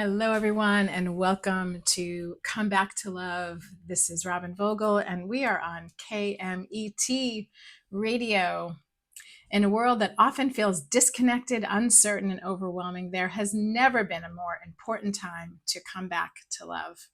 Hello, everyone, and welcome to Come Back to Love. This is Robyn Vogel, and we are on KMET radio. In a world that often feels disconnected, uncertain, and overwhelming, there has never been a more important time to come back to love.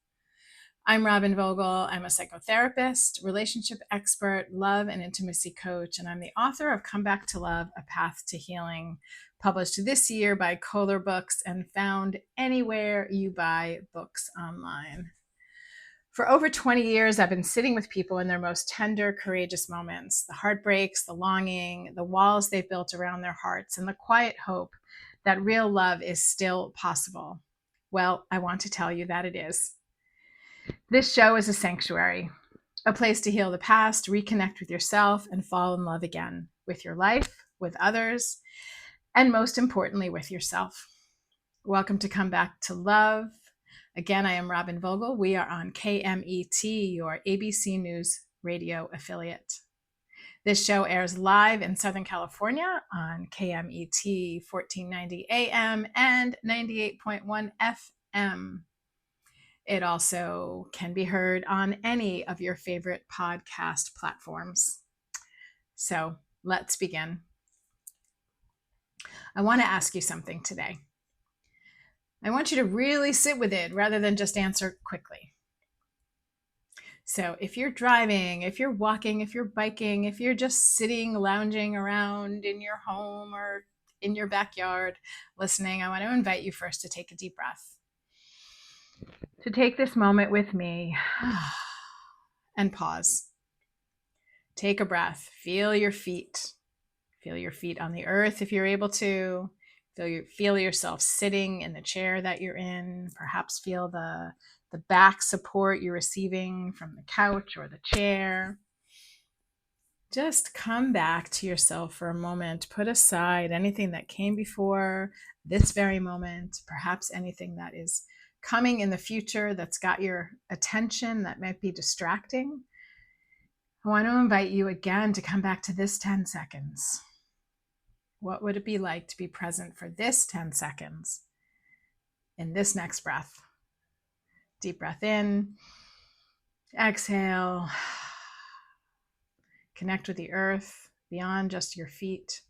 I'm Robyn Vogel. I'm a psychotherapist, relationship expert, love and intimacy coach, and I'm the author of Come Back to Love, A Path to Healing, published this year by Kohler Books and found anywhere you buy books online. For over 20 years, I've been sitting with people in their most tender, courageous moments, the heartbreaks, the longing, the walls they've built around their hearts, and the quiet hope that real love is still possible. Well, I want to tell you that it is. This show is a sanctuary, a place to heal the past, reconnect with yourself, and fall in love again with your life, with others, and most importantly, with yourself. Welcome to Come Back to Love. Again, I am Robyn Vogel. We are on KMET, your ABC News radio affiliate. This show airs live in Southern California on KMET 1490 AM and 98.1 FM. It also can be heard on any of your favorite podcast platforms. So let's begin. I want to ask you something today. I want you to really sit with it rather than just answer quickly. So if you're driving, if you're walking, if you're biking, if you're just sitting, lounging around in your home or in your backyard listening, I want to invite you first to take a deep breath. To take this moment with me and pause. Take a breath. Feel your feet. Feel your feet on the earth if you're able to. Feel yourself sitting in the chair that you're in. Perhaps feel the back support you're receiving from the couch or the chair. Just come back to yourself for a moment. Put aside anything that came before this very moment, perhaps anything that is coming in the future that's got your attention that might be distracting. I want to invite you again to come back to this 10 seconds. What would it be like to be present for this 10 seconds in this next breath? Deep breath in, exhale, connect with the earth beyond just your feet.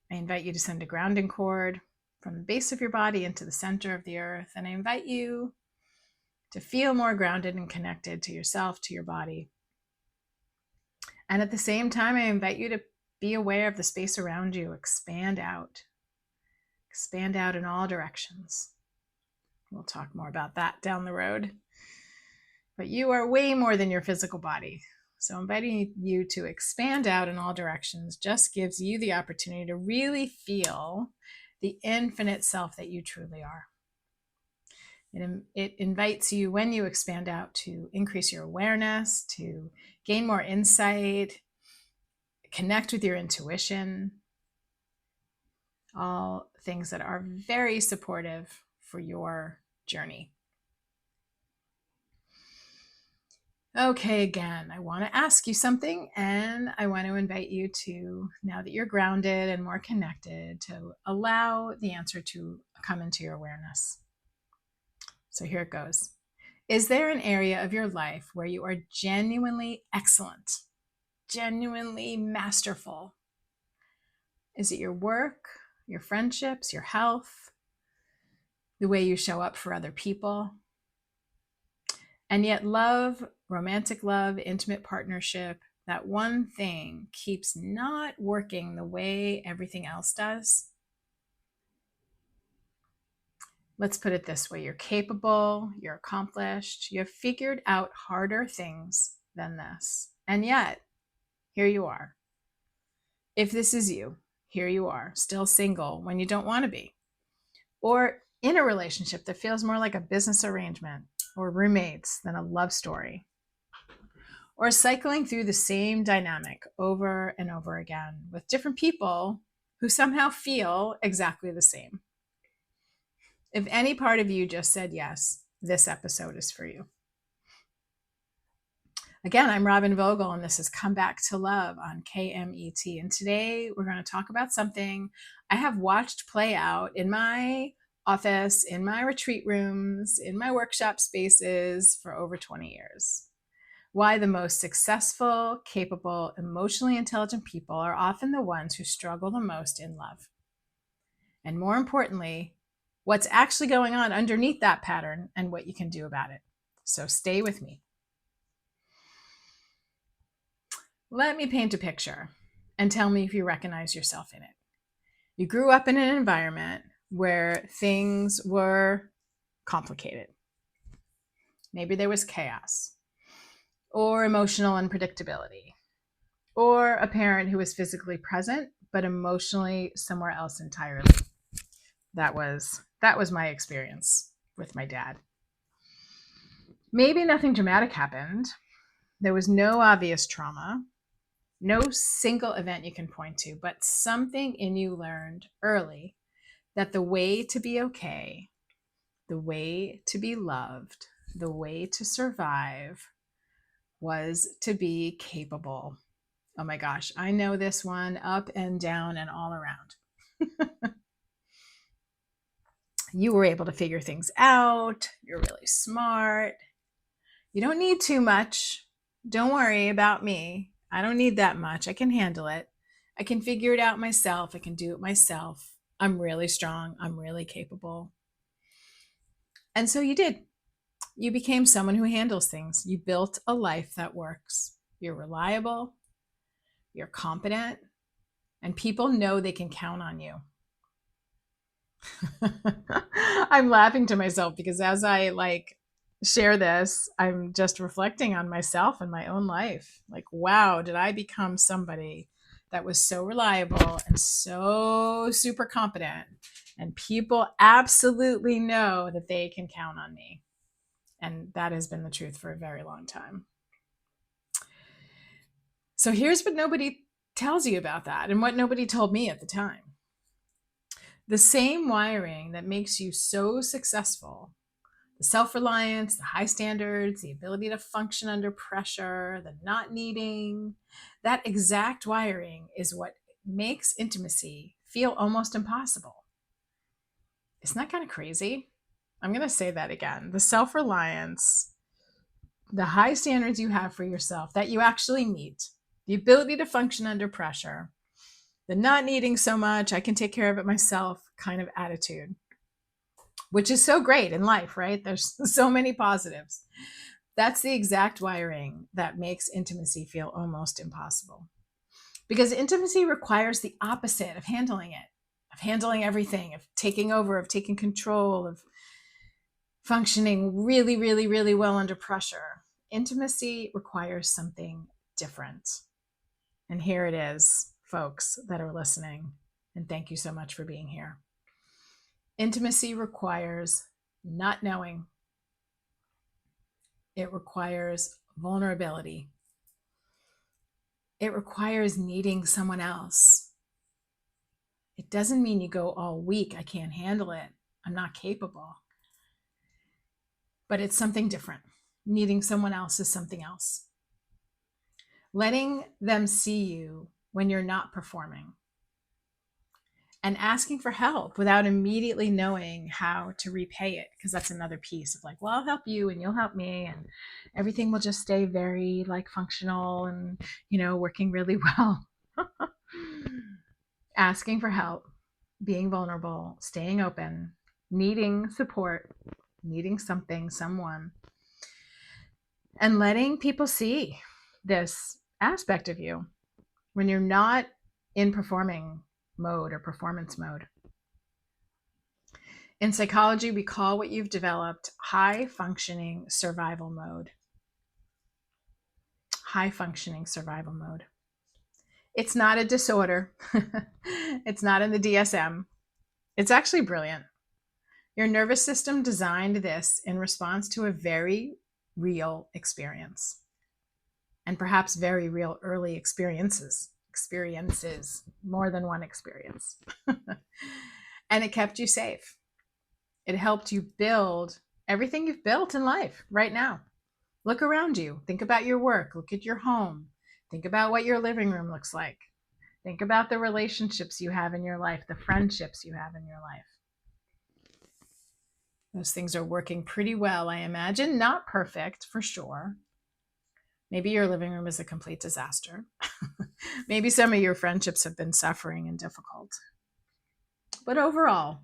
I invite you to send a grounding cord from the base of your body into the center of the earth. And I invite you to feel more grounded and connected to yourself, to your body. And at the same time, I invite you to be aware of the space around you. Expand out in all directions. We'll talk more about that down the road. But you are way more than your physical body. So inviting you to expand out in all directions just gives you the opportunity to really feel the infinite self that you truly are. It invites you, when you expand out, to increase your awareness, to gain more insight, connect with your intuition, all things that are very supportive for your journey. Okay, again, I want to ask you something, and I want to invite you to, now that you're grounded and more connected, to allow the answer to come into your awareness. So here it goes. Is there an area of your life where you are genuinely excellent, genuinely masterful? Is it your work, your friendships, your health, the way you show up for other people? And yet love, romantic love, intimate partnership, that one thing keeps not working the way everything else does. Let's put it this way. You're capable, you're accomplished, you have figured out harder things than this. And yet, here you are. If this is you, here you are, still single when you don't want to be. Or in a relationship that feels more like a business arrangement or roommates than a love story. Or cycling through the same dynamic over and over again with different people who somehow feel exactly the same. If any part of you just said yes, this episode is for you. Again, I'm Robyn Vogel, and this is Come Back to Love on KMET. And today we're going to talk about something I have watched play out in my office, in my retreat rooms, in my workshop spaces for over 20 years. Why the most successful, capable, emotionally intelligent people are often the ones who struggle the most in love. And more importantly, what's actually going on underneath that pattern and what you can do about it. So stay with me. Let me paint a picture and tell me if you recognize yourself in it. You grew up in an environment where things were complicated. Maybe there was chaos or emotional unpredictability, or a parent who was physically present but emotionally somewhere else entirely. That was my experience with my dad. Maybe nothing dramatic happened. There was no obvious trauma, no single event you can point to, but something in you learned early that the way to be okay, the way to be loved, the way to survive was to be capable. Oh my gosh, I know this one up and down and all around. You were able to figure things out. You're really smart. You don't need too much. Don't worry about me. I don't need that much. I can handle it. I can figure it out myself. I can do it myself. I'm really strong. I'm really capable. And so you did. You became someone who handles things. You built a life that works. You're reliable. You're competent. And people know they can count on you. I'm laughing to myself because as I share this, I'm just reflecting on myself and my own life. Like, wow, did I become somebody that was so reliable and so super competent, and people absolutely know that they can count on me. And that has been the truth for a very long time. So here's what nobody tells you about that, and what nobody told me at the time. The same wiring that makes you so successful, the self-reliance, the high standards, the ability to function under pressure, the not needing, that exact wiring is what makes intimacy feel almost impossible. Isn't that kind of crazy? I'm going to say that again. The self-reliance, the high standards you have for yourself that you actually meet, the ability to function under pressure, the not needing so much, I can take care of it myself kind of attitude, which is so great in life, right? There's so many positives. That's the exact wiring that makes intimacy feel almost impossible. Because intimacy requires the opposite of handling it, of handling everything, of taking over, of taking control, of functioning really, really, really well under pressure. Intimacy requires something different. And here it is, folks that are listening. And thank you so much for being here. Intimacy requires not knowing. It requires vulnerability. It requires needing someone else. It doesn't mean you go all weak. I can't handle it. I'm not capable. But it's something different. Needing someone else is something else. Letting them see you when you're not performing. And asking for help without immediately knowing how to repay it, because that's another piece of well, I'll help you and you'll help me and everything will just stay very functional and working really well. Asking for help, being vulnerable, staying open, needing support, needing something, someone, and letting people see this aspect of you when you're not in performing mode or performance mode. In psychology, we call what you've developed high functioning survival mode. High functioning survival mode. It's not a disorder. It's not in the DSM. It's actually brilliant. Your nervous system designed this in response to a very real experience, and perhaps very real early experiences, more than one experience. And it kept you safe. It helped you build everything you've built in life right now. Look around you. Think about your work. Look at your home. Think about what your living room looks like. Think about the relationships you have in your life, the friendships you have in your life. Those things are working pretty well, I imagine. Not perfect, for sure. Maybe your living room is a complete disaster. Maybe some of your friendships have been suffering and difficult. But overall,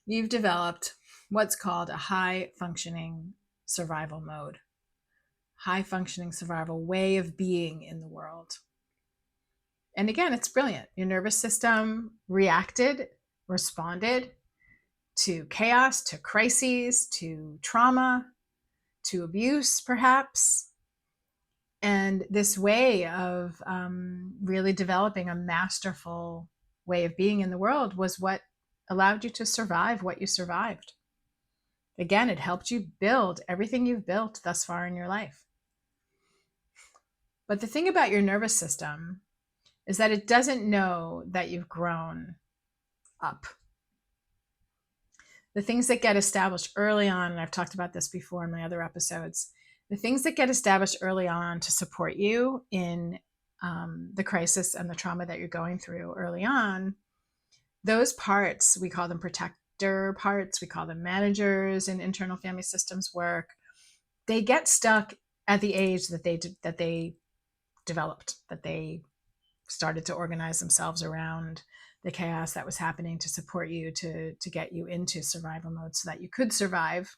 you've developed what's called a high functioning survival mode, high functioning survival way of being in the world. And again, it's brilliant. Your nervous system responded to chaos, to crises, to trauma, to abuse, perhaps. And this way of really developing a masterful way of being in the world was what allowed you to survive what you survived. Again, it helped you build everything you've built thus far in your life. But the thing about your nervous system is that it doesn't know that you've grown up. The things that get established early on, and I've talked about this before in my other episodes, the things that get established early on to support you in the crisis and the trauma that you're going through early on, those parts, we call them protector parts, we call them managers in internal family systems work, they get stuck at the age that they developed, that they started to organize themselves around the chaos that was happening to support you, to get you into survival mode so that you could survive.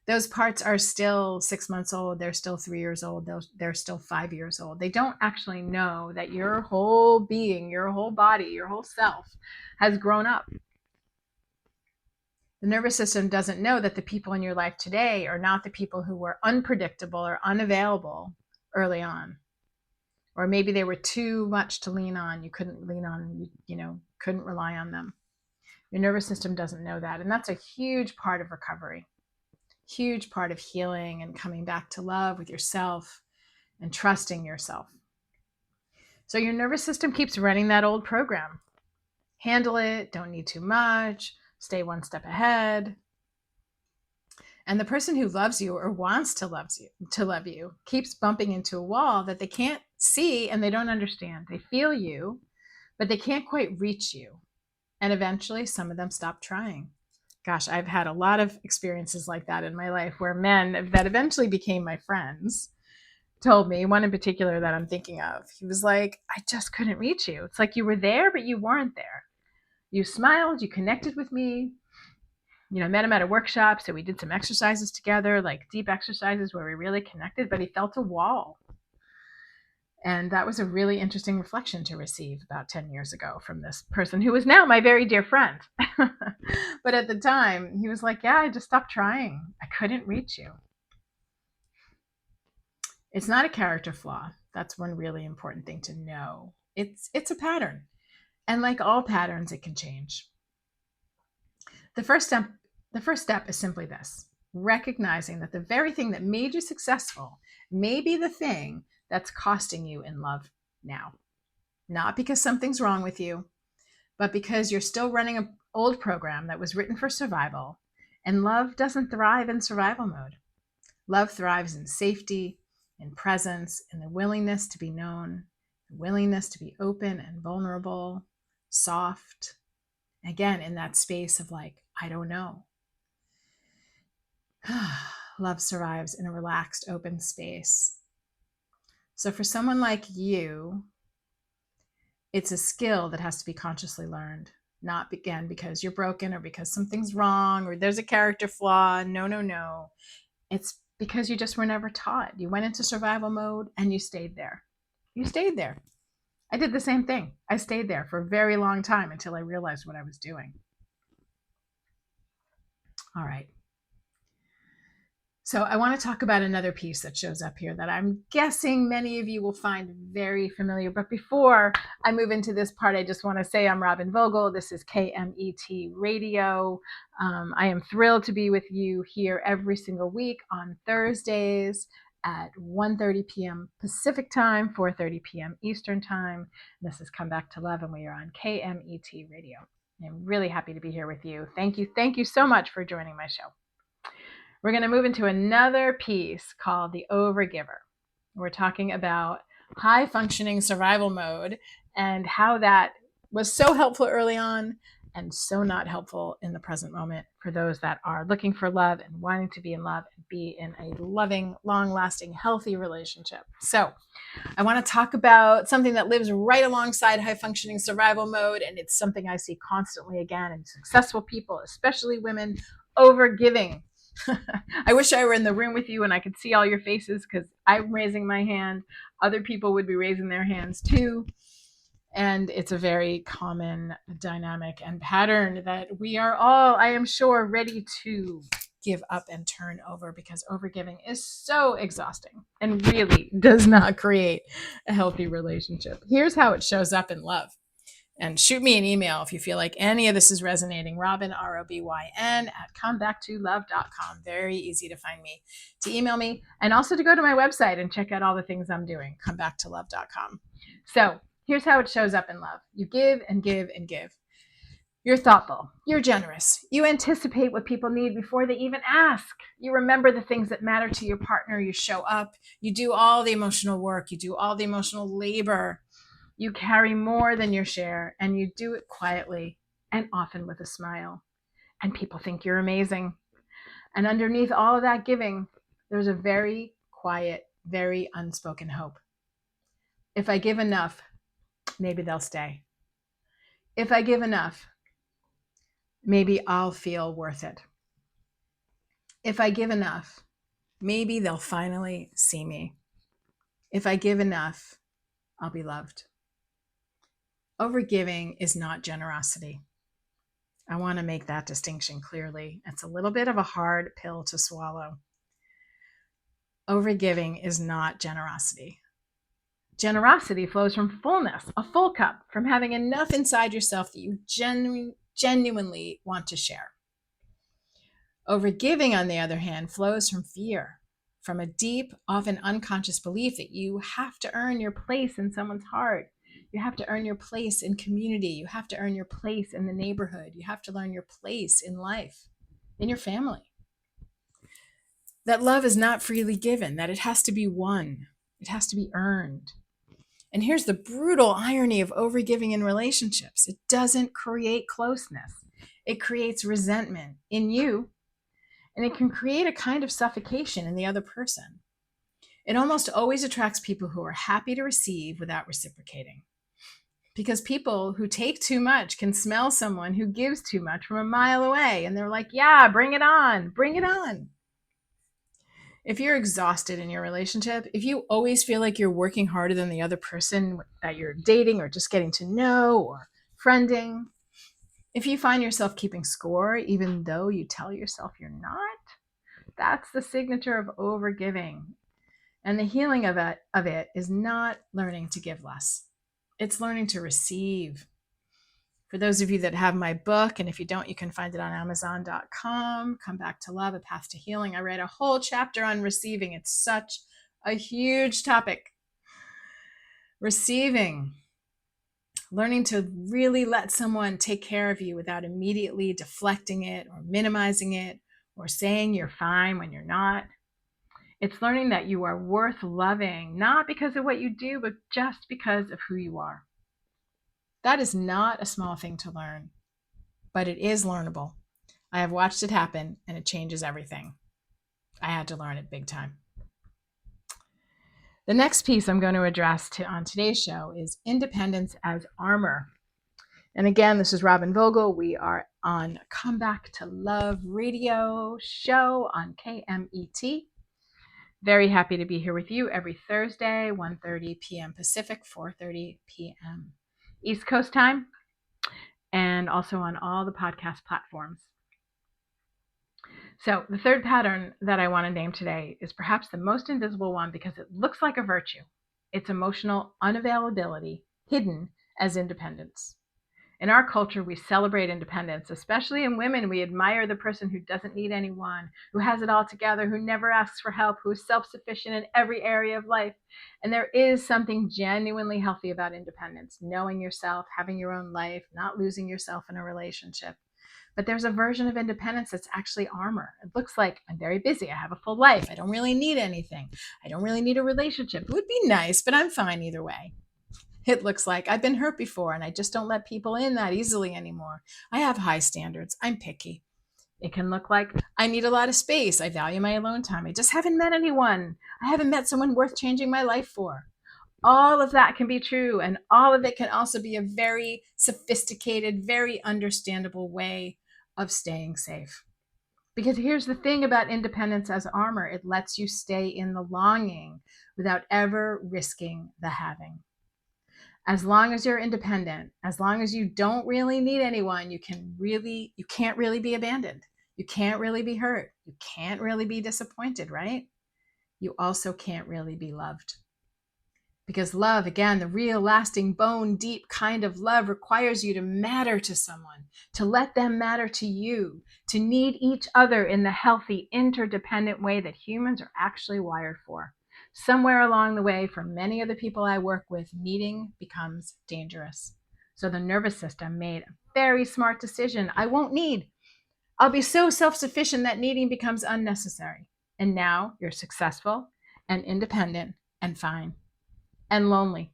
Those parts are still 6 months old. They're still 3 years old. They're still 5 years old. They don't actually know that your whole being, your whole body, your whole self has grown up. The nervous system doesn't know that the people in your life today are not the people who were unpredictable or unavailable early on. Or maybe they were too much to lean on. You couldn't lean on, couldn't rely on them. Your nervous system doesn't know that. And that's a huge part of recovery, huge part of healing and coming back to love with yourself and trusting yourself. So your nervous system keeps running that old program. Handle it, don't need too much, stay one step ahead. And the person who loves you or wants to love you keeps bumping into a wall that they can't see and they don't understand. They feel you, but they can't quite reach you. And eventually some of them stop trying. Gosh, I've had a lot of experiences like that in my life where men that eventually became my friends told me, one in particular that I'm thinking of, he was like, I just couldn't reach you. It's like you were there, but you weren't there. You smiled, you connected with me. I met him at a workshop, so we did some exercises together, like deep exercises where we really connected, but he felt a wall. And that was a really interesting reflection to receive about 10 years ago from this person who is now my very dear friend. But at the time, he was like, yeah, I just stopped trying. I couldn't reach you. It's not a character flaw. That's one really important thing to know. It's a pattern. And like all patterns, it can change. The first step is simply this: recognizing that the very thing that made you successful may be the thing that's costing you in love now. Not because something's wrong with you, but because you're still running an old program that was written for survival, and love doesn't thrive in survival mode. Love thrives in safety, in presence, in the willingness to be known, the willingness to be open and vulnerable, soft. Again, in that space of like, I don't know. Love survives in a relaxed, open space. So for someone like you, it's a skill that has to be consciously learned, not again because you're broken or because something's wrong or there's a character flaw. No. It's because you just were never taught. You went into survival mode and you stayed there. I did the same thing. I stayed there for a very long time until I realized what I was doing. All right. So I want to talk about another piece that shows up here that I'm guessing many of you will find very familiar. But before I move into this part, I just want to say I'm Robyn Vogel. This is KMET Radio. I am thrilled to be with you here every single week on Thursdays at 1:30 p.m. Pacific time, 4:30 p.m. Eastern time. This is Come Back to Love, and we are on KMET Radio. I'm really happy to be here with you. Thank you so much for joining my show. We're going to move into another piece called the Overgiver. We're talking about high functioning survival mode and how that was so helpful early on and so not helpful in the present moment for those that are looking for love and wanting to be in love and be in a loving, long-lasting, healthy relationship. So I want to talk about something that lives right alongside high-functioning survival mode, and it's something I see constantly again in successful people, especially women, overgiving. I wish I were in the room with you and I could see all your faces, because I'm raising my hand. Other people would be raising their hands too. And it's a very common dynamic and pattern that we are all, I am sure, ready to give up and turn over, because overgiving is so exhausting and really does not create a healthy relationship. Here's how it shows up in love. And shoot me an email if you feel like any of this is resonating. Robyn, ROBYN, at comebacktolove.com. Very easy to find me, to email me, and also to go to my website and check out all the things I'm doing, comebacktolove.com. So here's how it shows up in love. You give and give and give. You're thoughtful. You're generous. You anticipate what people need before they even ask. You remember the things that matter to your partner. You show up. You do all the emotional work. You do all the emotional labor. You carry more than your share, and you do it quietly and often with a smile. And people think you're amazing. And underneath all of that giving, there's a very quiet, very unspoken hope. If I give enough, maybe they'll stay. If I give enough, maybe I'll feel worth it. If I give enough, maybe they'll finally see me. If I give enough, I'll be loved. Overgiving is not generosity. I want to make that distinction clearly. It's a little bit of a hard pill to swallow. Overgiving is not generosity. Generosity flows from fullness, a full cup, from having enough inside yourself that you genuinely want to share. Overgiving, on the other hand, flows from fear, from a deep, often unconscious belief that you have to earn your place in someone's heart. You have to earn your place in community. You have to earn your place in the neighborhood. You have to learn your place in life, in your family. That love is not freely given, that it has to be won. It has to be earned. And here's the brutal irony of overgiving in relationships. It doesn't create closeness. It creates resentment in you, and it can create a kind of suffocation in the other person. It almost always attracts people who are happy to receive without reciprocating. Because people who take too much can smell someone who gives too much from a mile away, and they're like, yeah, bring it on, bring it on. If you're exhausted in your relationship, if you always feel like you're working harder than the other person that you're dating or just getting to know or friending, if you find yourself keeping score even though you tell yourself you're not, that's the signature of overgiving. And the healing of it is not learning to give less. It's learning to receive. For those of you that have my book, and if you don't, you can find it on Amazon.com, Come Back to Love, A Path to Healing. I read a whole chapter on receiving. It's such a huge topic. Receiving. Learning to really let someone take care of you without immediately deflecting it or minimizing it or saying you're fine when you're not. It's learning that you are worth loving, not because of what you do, but just because of who you are. That is not a small thing to learn, but it is learnable. I have watched it happen, and it changes everything. I had to learn it big time. The next piece I'm going to address on today's show is independence as armor. And again, this is Robyn Vogel. We are on Come Back to Love radio show on KMET. Very happy to be here with you every Thursday, 1:30 p.m. Pacific, 4:30 p.m. East Coast time, and also on all the podcast platforms. So the third pattern that I want to name today is perhaps the most invisible one because it looks like a virtue. It's emotional unavailability hidden as independence. In our culture, we celebrate independence, especially in women. We admire the person who doesn't need anyone, who has it all together, who never asks for help, who is self-sufficient in every area of life. And there is something genuinely healthy about independence, knowing yourself, having your own life, not losing yourself in a relationship. But there's a version of independence that's actually armor. It looks like I'm very busy. I have a full life. I don't really need anything. I don't really need a relationship. It would be nice, but I'm fine either way. It looks like I've been hurt before and I just don't let people in that easily anymore. I have high standards. I'm picky. It can look like I need a lot of space. I value my alone time. I just haven't met anyone. I haven't met someone worth changing my life for. All of that can be true. And all of it can also be a very sophisticated, very understandable way of staying safe. Because here's the thing about independence as armor, it lets you stay in the longing without ever risking the having. As long as you're independent, as long as you don't really need anyone, you can't really be abandoned. You can't really be hurt. You can't really be disappointed, right? You also can't really be loved. Because love, again, the real lasting bone deep kind of love requires you to matter to someone, to let them matter to you, to need each other in the healthy, interdependent way that humans are actually wired for. Somewhere along the way, for many of the people I work with, needing becomes dangerous. So the nervous system made a very smart decision. I won't need. I'll be so self-sufficient that needing becomes unnecessary. And now you're successful and independent and fine. And lonely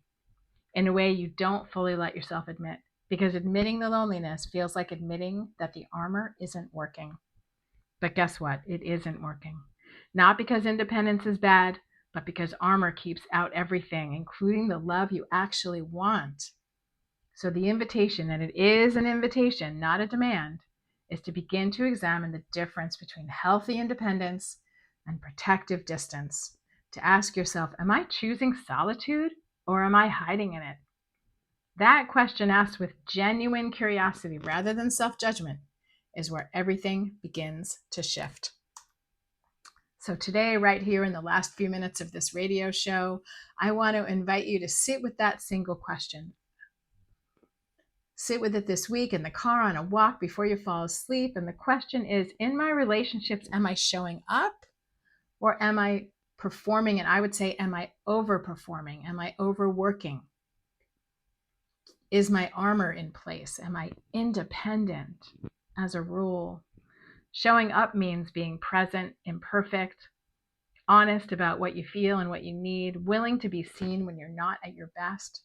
in a way you don't fully let yourself admit, because admitting the loneliness feels like admitting that the armor isn't working. But guess what? It isn't working. Not because independence is bad, but because armor keeps out everything, including the love you actually want. So the invitation, and it is an invitation, not a demand, is to begin to examine the difference between healthy independence and protective distance. To ask yourself, am I choosing solitude or am I hiding in it? That question, asked with genuine curiosity rather than self-judgment, is where everything begins to shift. So today, right here in the last few minutes of this radio show, I want to invite you to sit with that single question. Sit with it this week in the car, on a walk, before you fall asleep. And the question is, in my relationships, am I showing up or am I performing? And I would say, am I overperforming? Am I overworking? Is my armor in place? Am I independent as a rule? Showing up means being present, imperfect, honest about what you feel and what you need, willing to be seen when you're not at your best.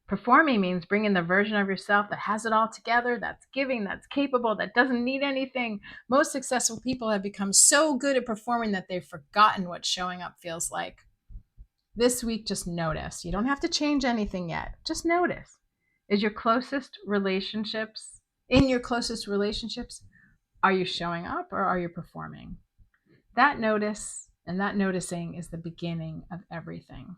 Performing means bringing the version of yourself that has it all together, that's giving, that's capable, that doesn't need anything. Most successful people have become so good at performing that they've forgotten what showing up feels like. This week, just notice. You don't have to change anything yet. Just notice. In your closest relationships, are you showing up or are you performing? That notice and that noticing is the beginning of everything.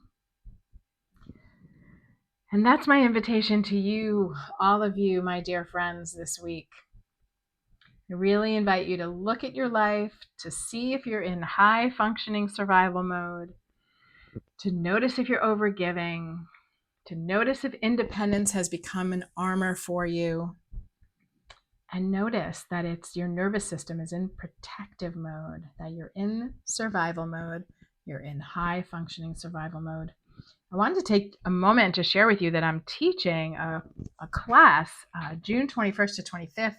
And that's my invitation to you, all of you, my dear friends, this week. I really invite you to look at your life, to see if you're in high functioning survival mode, to notice if you're overgiving, to notice if independence has become an armor for you, and notice that it's your nervous system is in protective mode, that you're in survival mode, you're in high functioning survival mode. I wanted to take a moment to share with you that I'm teaching a class June 21st to 25th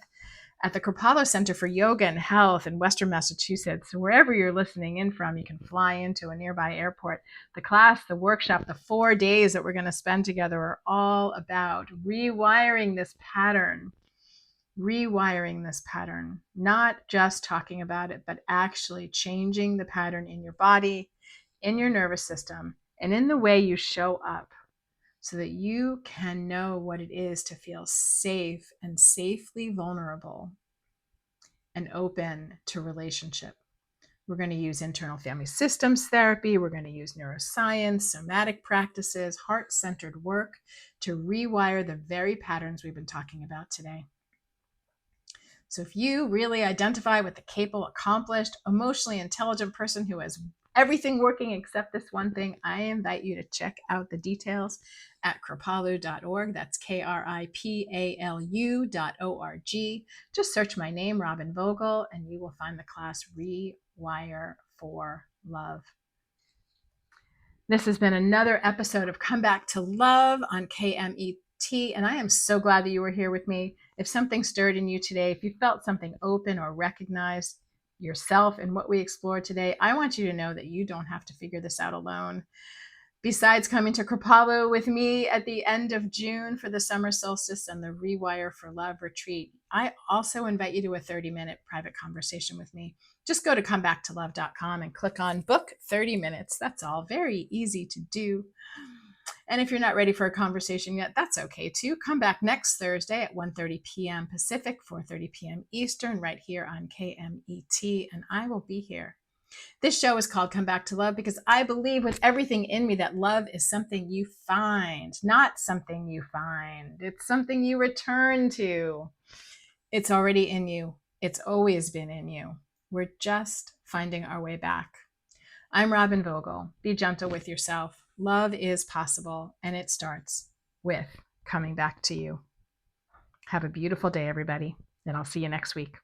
at the Kripalu Center for Yoga and Health in Western Massachusetts. So wherever you're listening in from, you can fly into a nearby airport. The class, the workshop, the 4 days that we're going to spend together are all about rewiring this pattern, not just talking about it, but actually changing the pattern in your body, in your nervous system, and in the way you show up, so that you can know what it is to feel safe and safely vulnerable and open to relationship. We're going to use internal family systems therapy. We're going to use neuroscience, somatic practices, heart-centered work to rewire the very patterns we've been talking about today. So if you really identify with the capable, accomplished, emotionally intelligent person who has everything working except this one thing, I invite you to check out the details at kripalu.org. That's KRIPALU.org. Just search my name, Robyn Vogel, and you will find the class Rewire for Love. This has been another episode of Come Back to Love on KMET, and I am so glad that you were here with me. If something stirred in you today, if you felt something open or recognized yourself in what we explored today, I want you to know that you don't have to figure this out alone. Besides coming to Kripalu with me at the end of June for the summer solstice and the Rewire for Love retreat, I also invite you to a 30-minute private conversation with me. Just go to comebacktolove.com and click on book 30 minutes. That's all. Very easy to do. And if you're not ready for a conversation yet, that's okay too. Come back next Thursday at 1:30 p.m. Pacific, 4:30 p.m. Eastern, right here on KMET, and I will be here. This show is called Come Back to Love because I believe with everything in me that love is something you find, not something you find. It's something you return to. It's already in you. It's always been in you. We're just finding our way back. I'm Robyn Vogel. Be gentle with yourself. Love is possible, and it starts with coming back to you. Have a beautiful day, everybody, and I'll see you next week.